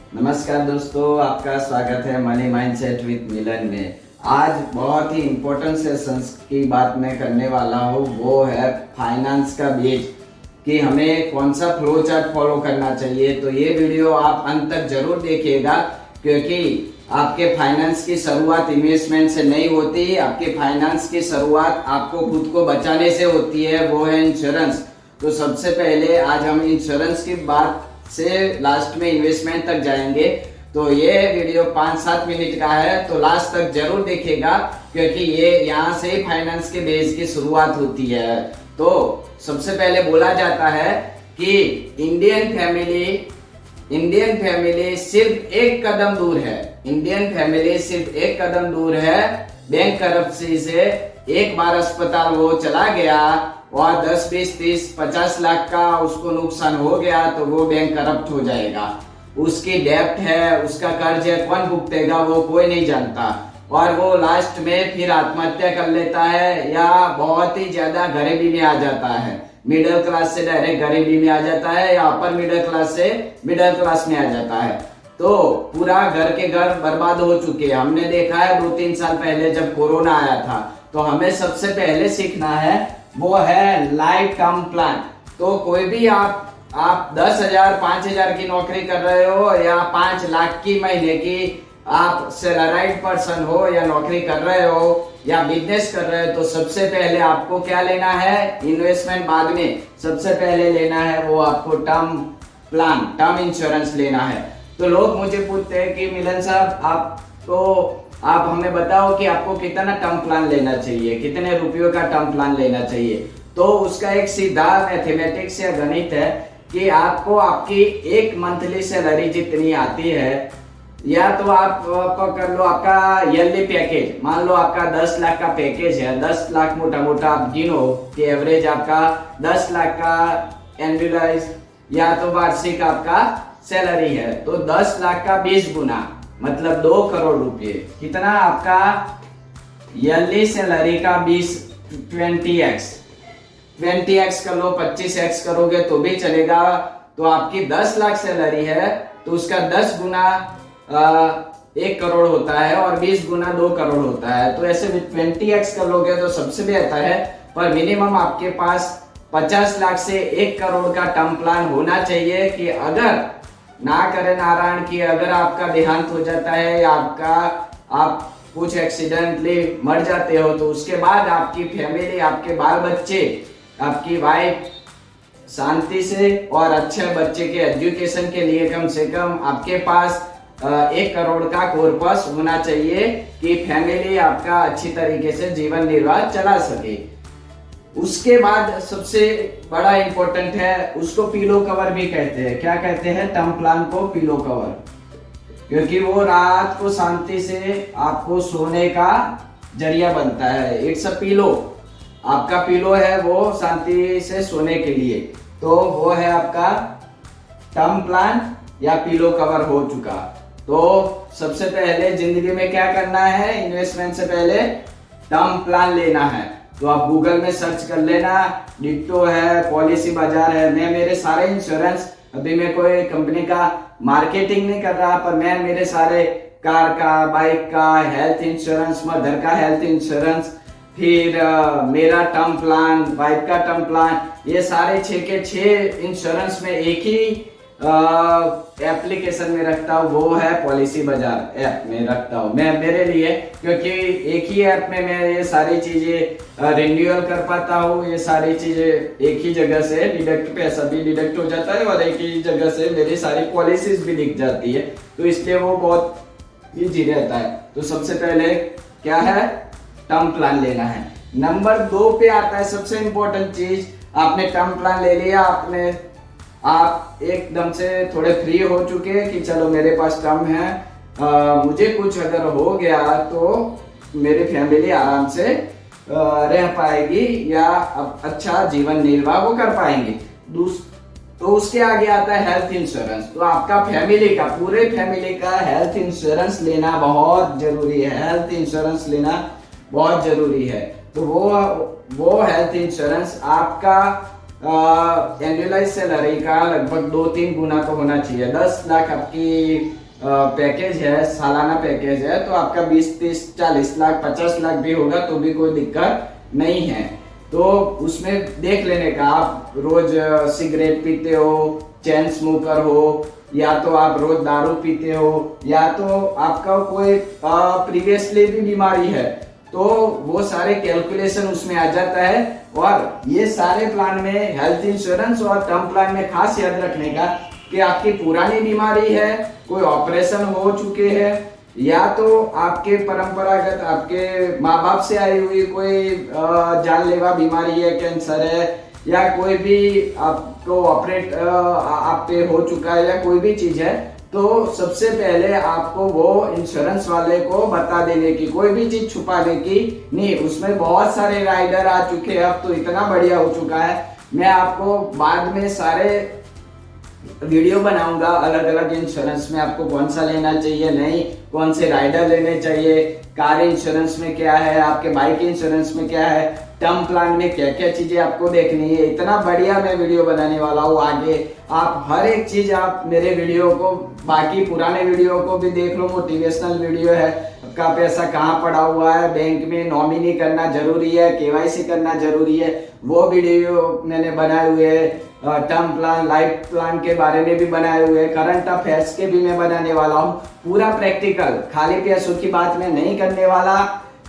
नमस्कार दोस्तों, आपका स्वागत है मनी माइंडसेट विद मिलन में। आज बहुत ही इम्पोर्टेंट सेशंस की बात मैं करने वाला हूँ, वो है फाइनेंस का बेस कि हमें कौन सा फ्लो चार्ट फॉलो करना चाहिए। तो ये वीडियो आप अंत तक जरूर देखिएगा, क्योंकि आपके फाइनेंस की शुरुआत इन्वेस्टमेंट से नहीं होती। आपके फाइनेंस की शुरुआत आपको खुद को बचाने से होती है, वो है इंश्योरेंस। तो सबसे पहले आज हम इंश्योरेंस की बात से लास्ट में इन्वेस्टमेंट तक जाएंगे। तो ये वीडियो 5-7 मिनट का है, तो लास्ट तक जरूर देखिएगा, क्योंकि ये यहाँ से ही फाइनेंस के बेस की शुरुआत होती है। तो सबसे पहले बोला जाता है कि इंडियन फैमिली सिर्फ एक कदम दूर है। इंडियन फैमिली सिर्फ एक कदम दूर है बैंक करप्सी से। एक बार अस्पताल वो चला गया और 10, 20, 30, 50 लाख का उसको नुकसान हो गया तो वो बैंक करप्ट हो जाएगा। उसकी डेब्ट है, उसका कर्ज है, कौन भुगतेगा वो कोई नहीं जानता। और वो लास्ट में फिर आत्महत्या कर लेता है या बहुत ही ज्यादा गरीबी में आ जाता है। मिडिल क्लास से डायरेक्ट गरीबी में आ जाता है या अपर मिडिल क्लास से मिडिल क्लास में आ जाता है। तो पूरा घर के घर बर्बाद हो चुके हैं। हमने देखा है 2-3 साल पहले जब कोरोना आया था, तो हमें सबसे पहले सीखना है वो है लाइफ टर्म प्लान। तो कोई भी आप 10,000 5,000 की नौकरी कर रहे हो या 5 लाख की महीने की आप सैलराइड पर्सन हो या नौकरी कर रहे हो या बिजनेस कर रहे हो, तो सबसे पहले आपको क्या लेना है? इन्वेस्टमेंट बाद में, सबसे पहले लेना है वो आपको टर्म प्लान, टर्म इंश्योरेंस लेना है। तो लोग मुझे पूछते हैं कि मिलन साहब आप हमें बताओ कि आपको कितना टर्म प्लान लेना चाहिए, कितने रुपयों का टर्म प्लान लेना चाहिए। तो उसका एक सीधा मैथमेटिक्स या गणित है कि आपको आपकी एक मंथली सैलरी जितनी आती है, या तो आप कर लो आपका ईयरली पैकेज। मान लो आपका 10 लाख का पैकेज है, 10 लाख मोटा मोटा आप गिनो कि एवरेज आपका 10 लाख का एनुअलाइज या तो वार्षिक आपका सैलरी है, तो 10 लाख का 20 गुना मतलब 2 करोड़ रुपए। कितना आपका ईयरली सैलरी का 20x कर लो, 25x करोगे तो भी चलेगा। तो आपकी 10 लाख सैलरी है तो उसका 10 गुना 1 करोड़ होता है और 20 गुना 2 करोड़ होता है। तो ऐसे 20x कर लोगे तो सबसे बेहतर है, पर मिनिमम आपके पास 50 लाख से 1 करोड़ का टर्म प्लान होना चाहिए कि अगर ना करे नारायण की अगर आपका देहांत हो जाता है या आप कुछ एक्सीडेंटली मर जाते हो, तो उसके बाद आपकी फैमिली, आपके बाल बच्चे, आपकी वाइफ शांति से और अच्छे बच्चे के एजुकेशन के लिए कम से कम आपके पास 1 करोड़ का कॉर्पस होना चाहिए कि फैमिली आपका अच्छी तरीके से जीवन निर्वाह चला सके। उसके बाद सबसे बड़ा इंपॉर्टेंट है, उसको पिलो कवर भी कहते हैं। क्या कहते हैं? टर्म प्लान को पिलो कवर, क्योंकि वो रात को शांति से आपको सोने का जरिया बनता है। इट्स अ पिलो, आपका पिलो है वो शांति से सोने के लिए। तो वो है आपका टर्म प्लान या पिलो कवर हो चुका। तो सबसे पहले जिंदगी में क्या करना है? इन्वेस्टमेंट से पहले टर्म प्लान लेना है। तो आप गूगल में सर्च कर लेना, डिट्टो है, पॉलिसी बाजार है। मैं मेरे सारे इंश्योरेंस, अभी मैं कोई कंपनी का मार्केटिंग नहीं कर रहा, पर मैं मेरे सारे कार का, बाइक का हेल्थ इंश्योरेंस, मदर का हेल्थ इंश्योरेंस, फिर मेरा टर्म प्लान, वाइफ का टर्म प्लान, ये सारे 6 के 6 इंश्योरेंस में एक ही एप्लीकेशन में रखता हूँ, वो है पॉलिसी बाजार ऐप में रखता हूँ मैं मेरे लिए, क्योंकि एक ही ऐप में मैं ये सारी चीजें रिन्यूअल कर पाता हूँ। ये सारी चीजें एक ही जगह से डिडक्ट, पैसा भी डिडक्ट हो जाता है और एक ही जगह से मेरी सारी पॉलिसीज भी दिख जाती है, तो इसलिए वो बहुत इजी रहता है। तो सबसे पहले क्या है? टर्म प्लान लेना है। नंबर 2 पे आता है सबसे इंपॉर्टेंट चीज। आपने टर्म प्लान ले लिया, आप एकदम से थोड़े फ्री हो चुके कि चलो मेरे पास टर्म है, मुझे कुछ अगर हो गया तो मेरी फैमिली आराम से रह पाएगी या अच्छा जीवन निर्वाह वो कर पाएंगे। तो उसके आगे आता है हेल्थ इंश्योरेंस। तो आपका फैमिली का, पूरे फैमिली का हेल्थ इंश्योरेंस लेना बहुत जरूरी है। हेल्थ इंश्योरेंस लेना बहुत जरूरी है। तो वो हेल्थ इंश्योरेंस आपका एनुअलाइज सैलरी का लगभग 2-3 गुना तो होना चाहिए। 10 लाख आपकी पैकेज है, सालाना पैकेज है, तो आपका 20-30-40 लाख 50 लाख भी होगा तो भी कोई दिक्कत नहीं है। तो उसमें देख लेने का, आप रोज सिगरेट पीते हो, चेन स्मोकर हो, या तो आप रोज दारू पीते हो, या तो आपका कोई प्रीवियसली भी बीमारी है, तो वो सारे कैलकुलेशन उसमें आ जाता है। और ये सारे प्लान में, हेल्थ इंश्योरेंस और टर्म प्लान में खास याद रखने का कि आपकी पुरानी बीमारी है, कोई ऑपरेशन हो चुके हैं, या तो आपके परंपरागत आपके माँ बाप से आई हुई कोई जानलेवा बीमारी है, कैंसर है, या कोई भी आपको ऑपरेट आप पे हो चुका है, या कोई भी चीज है, तो सबसे पहले आपको वो इंश्योरेंस वाले को बता देने की, कोई भी चीज छुपाने की नहीं। उसमें बहुत सारे राइडर आ चुके हैं, अब तो इतना बढ़िया हो चुका है। मैं आपको बाद में सारे वीडियो बनाऊंगा अलग अलग इंश्योरेंस में आपको कौन सा लेना चाहिए, नहीं कौन से राइडर लेने चाहिए, कार इंश्योरेंस में क्या है, आपके बाइक इंश्योरेंस में क्या है, टर्म प्लान में क्या क्या चीजें आपको देखनी है। इतना बढ़िया मैं वीडियो बनाने वाला हूँ आगे। आप हर एक चीज आप मेरे वीडियो को, बाकी पुराने वीडियो को भी देख लो, मोटिवेशनल वीडियो है, आपका पैसा कहाँ पड़ा हुआ है, बैंक में नॉमिनी करना जरूरी है, केवाईसी करना जरूरी है, वो वीडियो मैंने बनाए हुए हैं। टर्म प्लान, लाइफ प्लान के बारे में भी बनाए हुए हैं, करंट अफेयर्स के भी मैं बनाने वाला हूँ, पूरा प्रैक्टिकल। खाली पैसों की बात मैं नहीं करने वाला,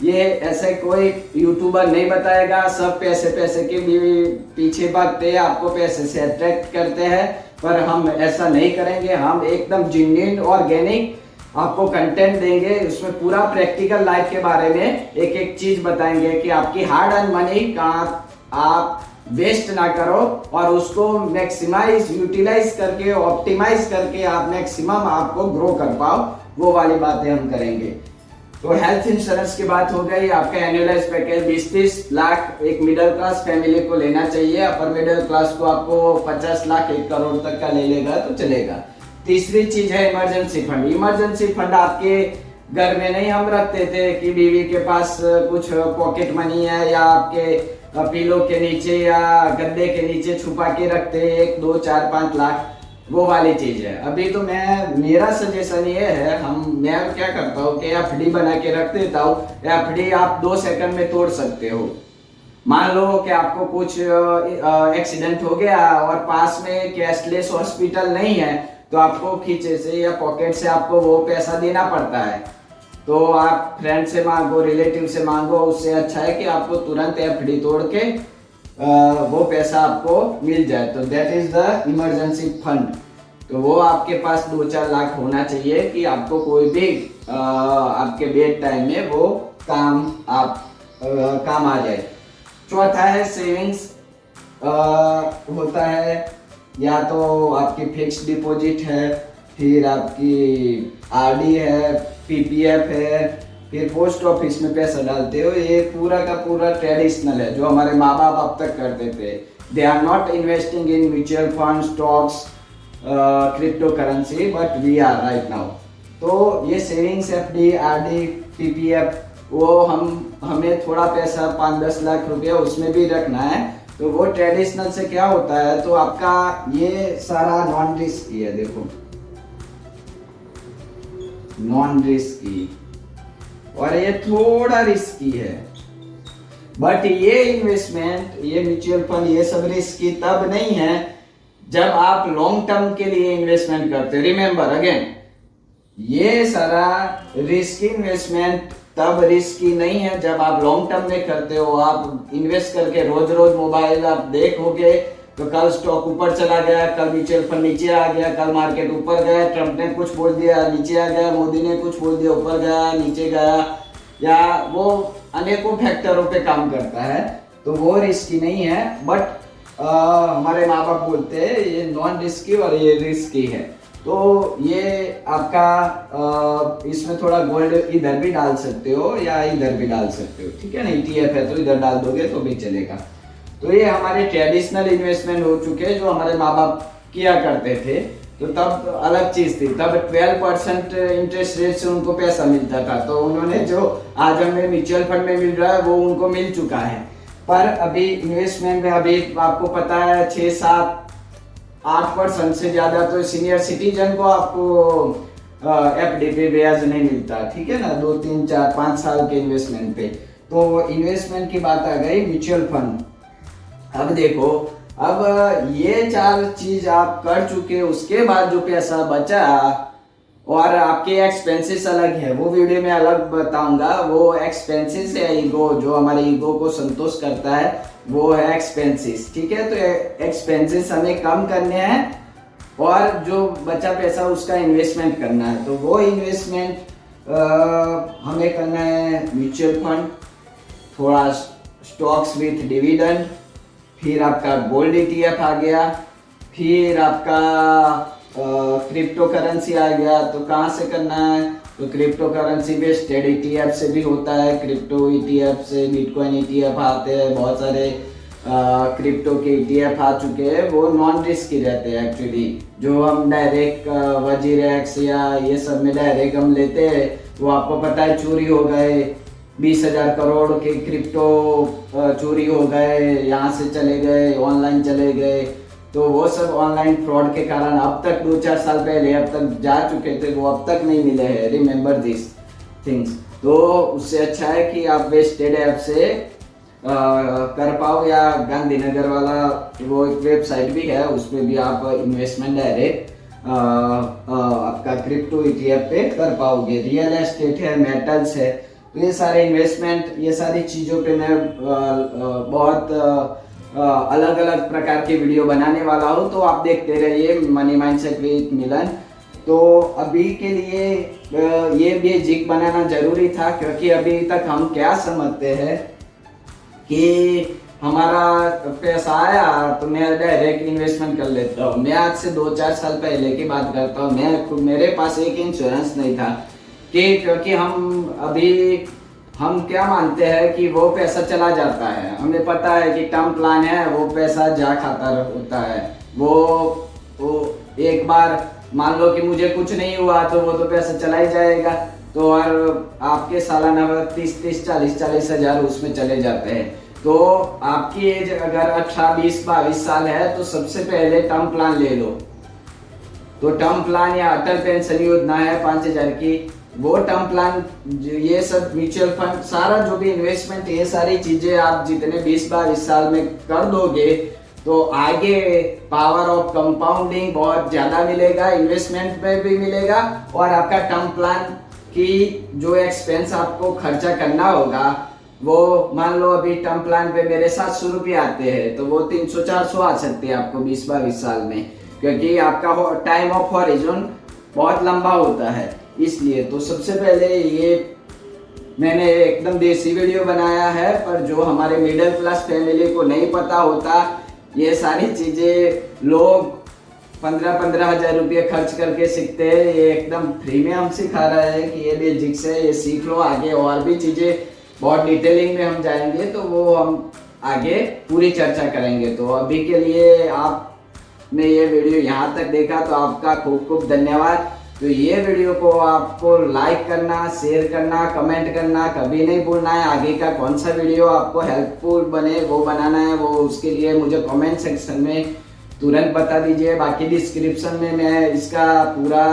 ये ऐसे कोई यूट्यूबर नहीं बताएगा। सब पैसे पैसे के भी पीछे भागते हैं, आपको पैसे से अट्रैक्ट करते हैं, पर हम ऐसा नहीं करेंगे। हम एकदम जेन्युइन ऑर्गेनिक आपको कंटेंट देंगे, उसमें पूरा प्रैक्टिकल लाइफ के बारे में एक एक चीज बताएंगे कि आपकी हार्ड अर्न मनी कहाँ आप वेस्ट ना करो, और उसको मैक्सिमाइज यूटिलाइज करके, ऑप्टिमाइज करके आप मैक्सिमम आपको ग्रो कर पाओ, वो वाली बातें हम करेंगे। तो हेल्थ इंश्योरेंस की बात हो गई। आपका एनुअलाइज पैकेज 20-30 लाख एक मिडिल क्लास फैमिली को लेना चाहिए। अपर मिडिल क्लास को आपको 50 लाख 1 करोड़ तक का ले लेगा तो चलेगा। तीसरी चीज है इमरजेंसी फंड। इमरजेंसी फंड आपके घर में नहीं हम रखते थे कि बीवी के पास कुछ पॉकेट मनी है, या आपके पिलो के नीचे या गद्दे के नीचे छुपा के रखते हैं 1, 2, 4, 5 लाख, वो वाली चीज है। अभी तो मेरा सजेशन ये है, मैं क्या करता हूँ कि एफडी बना के रख देता हूँ। एफडी आप 2 सेकंड में तोड़ सकते हो। मान लो कि आपको कुछ एक्सीडेंट हो गया और पास में कैशलेस हॉस्पिटल नहीं है, तो आपको खींचे से या पॉकेट से आपको वो पैसा देना पड़ता है। तो आप फ्रेंड से मांगो, रिलेटिव से मांगो, उससे अच्छा है कि आपको तुरंत एफडी तोड़ के वो पैसा आपको मिल जाए। तो that is the emergency fund. तो वो आपके पास 2-4 लाख होना चाहिए कि आपको कोई भी आपके बेड टाइम में वो काम आ जाए। चौथा है सेविंग्स होता है, या तो आपकी फिक्स डिपॉजिट है, फिर आपकी आरडी है, पीपीएफ है, फिर पोस्ट ऑफिस में पैसा डालते हो। ये पूरा का पूरा ट्रेडिशनल है जो हमारे माँ बाप अब तक करते थे। They are not investing in mutual fund, stocks, crypto currency, but we are right now. तो ये सेविंग्स, एफडी, आरडी, पीपीएफ, वो हमें थोड़ा पैसा 5-10 लाख रुपया उसमें भी रखना है। तो वो ट्रेडिशनल से क्या होता है, तो आपका ये सारा नॉन रिस्की है। देखो, नॉन रिस्की, और ये थोड़ा रिस्की है। बट ये इन्वेस्टमेंट, ये म्यूचुअल फंड, ये सब रिस्की तब नहीं है जब आप लॉन्ग टर्म के लिए इन्वेस्टमेंट करते हो। रिमेंबर अगेन, ये सारा रिस्की इन्वेस्टमेंट तब रिस्की नहीं है जब आप लॉन्ग टर्म में करते हो। आप इन्वेस्ट करके रोज रोज मोबाइल आप देखोगे तो कल स्टॉक ऊपर चला गया, कल म्यूचुअल फंड नीचे आ गया, कल मार्केट ऊपर गया, ट्रम्प ने कुछ बोल दिया नीचे आ गया, मोदी ने कुछ बोल दिया ऊपर गया, नीचे गया, या वो अनेकों फैक्टरों पे काम करता है। तो वो रिस्की नहीं है। बट हमारे माँ बाप बोलते हैं ये नॉन रिस्की और ये रिस्की है। तो ये आपका इसमें थोड़ा गोल्ड इधर भी डाल सकते हो या इधर भी डाल सकते हो, ठीक है ना। ETF है तो इधर डाल दोगे तो भी चलेगा। तो ये हमारे ट्रेडिशनल इन्वेस्टमेंट हो चुके हैं जो हमारे माँ बाप किया करते थे। तो तब अलग चीज थी, तब 12% इंटरेस्ट रेट से उनको पैसा मिलता था। तो उन्होंने जो आज हमें म्यूचुअल फंड में मिल रहा है वो उनको मिल चुका है। पर अभी इन्वेस्टमेंट में अभी आपको पता है 6-7-8% से ज्यादा तो सीनियर सिटीजन को आपको FD पे ब्याज नहीं मिलता, ठीक है ना, 2-3-4-5 साल के इन्वेस्टमेंट पे। तो इन्वेस्टमेंट की बात आ गई म्यूचुअल फंड। अब देखो, अब ये 4 चीज आप कर चुके, उसके बाद जो पैसा बचा और आपके एक्सपेंसेस अलग है, वो वीडियो में अलग बताऊंगा। वो एक्सपेंसेस है ईगो, जो हमारे ईगो को संतोष करता है, वो है एक्सपेंसेस, ठीक है। तो एक्सपेंसेस हमें कम करने हैं और जो बचा पैसा उसका इन्वेस्टमेंट करना है। तो वो इन्वेस्टमेंट हमें करना है म्यूचुअल फंड, थोड़ा स्टॉक्स विथ डिविडेंड, फिर आपका गोल्ड ETF आ गया, फिर आपका क्रिप्टो करेंसी आ गया। तो कहाँ से करना है, तो क्रिप्टो करेंसी बेस्ड ETF से भी होता है, क्रिप्टो ETF से बिटकॉइन ETF आते हैं, बहुत सारे क्रिप्टो के ETF आ चुके हैं। वो नॉन रिस्की रहते हैं एक्चुअली, जो हम डायरेक्ट वजीरेक्स या ये सब में डायरेक्ट हम लेते हैं, वो आपको पता है चोरी हो गए, 20,000 करोड़ के क्रिप्टो चोरी हो गए, यहाँ से चले गए, ऑनलाइन चले गए। तो वो सब ऑनलाइन फ्रॉड के कारण अब तक 2-4 साल पहले अब तक जा चुके थे, वो अब तक नहीं मिले हैं। Remember this things. तो उससे अच्छा है कि आप वेस्टेड ऐप से कर पाओ, या गांधीनगर वाला वो एक वेबसाइट भी है, उसमें भी आप इन्वेस्टमेंट डायरेक्ट आपका क्रिप्टो ETF पे कर पाओगे। रियल एस्टेट है, मेटल्स है, तो ये सारे इन्वेस्टमेंट, ये सारी चीज़ों पे मैं बहुत अलग अलग प्रकार की वीडियो बनाने वाला हूँ। तो आप देखते रहिए मनी माइंडसेट विद मिलन। तो अभी के लिए ये बेसिक बनाना जरूरी था, क्योंकि अभी तक हम क्या समझते हैं कि हमारा पैसा आया तो मैं डायरेक्ट इन्वेस्टमेंट कर लेता हूँ। मैं आज से 2-4 साल पहले की बात करता हूँ, मेरे पास एक इंश्योरेंस नहीं था, कि क्योंकि हम क्या मानते हैं कि वो पैसा चला जाता है। हमें पता है कि टर्म प्लान है, वो पैसा जा खाता होता है। वो एक बार मान लो कि मुझे कुछ नहीं हुआ तो वो तो पैसा चला ही जाएगा। तो और आपके सालाना 30-40 हजार उसमें चले जाते हैं। तो आपकी एज अगर 18-20-22 साल है तो सबसे पहले टर्म प्लान ले लो। तो टर्म प्लान या अटल पेंशन योजना है 5,000 की, वो टर्म प्लान, ये सब म्यूचुअल फंड, सारा जो भी इन्वेस्टमेंट, ये सारी चीजें आप जितने 20-22 साल में कर दोगे तो आगे पावर ऑफ कंपाउंडिंग बहुत ज्यादा मिलेगा, इन्वेस्टमेंट में भी मिलेगा, और आपका टर्म प्लान की जो एक्सपेंस आपको खर्चा करना होगा, वो मान लो अभी टर्म प्लान पे मेरे 700 रुपये आते हैं, तो वो 300-400 आ सकते हैं आपको 20-22 साल में, क्योंकि आपका टाइम ऑफ हॉरिजन बहुत लंबा होता है। इसलिए तो सबसे पहले ये मैंने एकदम देसी वीडियो बनाया है, पर जो हमारे मिडिल क्लास फैमिली को नहीं पता होता, ये सारी चीजें लोग 15-15 हजार रुपये खर्च करके सीखते हैं। ये एकदम फ्री में हम सिखा रहे हैं कि ये बेसिक्स है, ये सीख लो। आगे और भी चीजें बहुत डिटेलिंग में हम जाएंगे, तो वो हम आगे पूरी चर्चा करेंगे। तो अभी के लिए आपने ये वीडियो यहाँ तक देखा तो आपका खूब खूब धन्यवाद। तो ये वीडियो को आपको लाइक करना, शेयर करना, कमेंट करना कभी नहीं भूलना है। आगे का कौन सा वीडियो आपको हेल्पफुल बने वो बनाना है, वो उसके लिए मुझे कमेंट सेक्शन में तुरंत बता दीजिए। बाकी डिस्क्रिप्शन में मैं इसका पूरा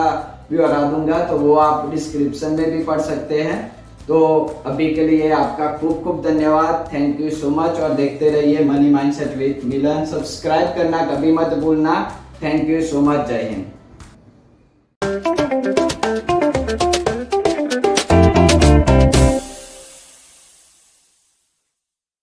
ब्यौरा दूंगा, तो वो आप डिस्क्रिप्शन में भी पढ़ सकते हैं। तो अभी के लिए आपका खूब खूब धन्यवाद, थैंक यू सो मच। और देखते रहिए money mindset with Milan, subscribe करना कभी मत भूलना। थैंक यू सो मच, जय हिंद।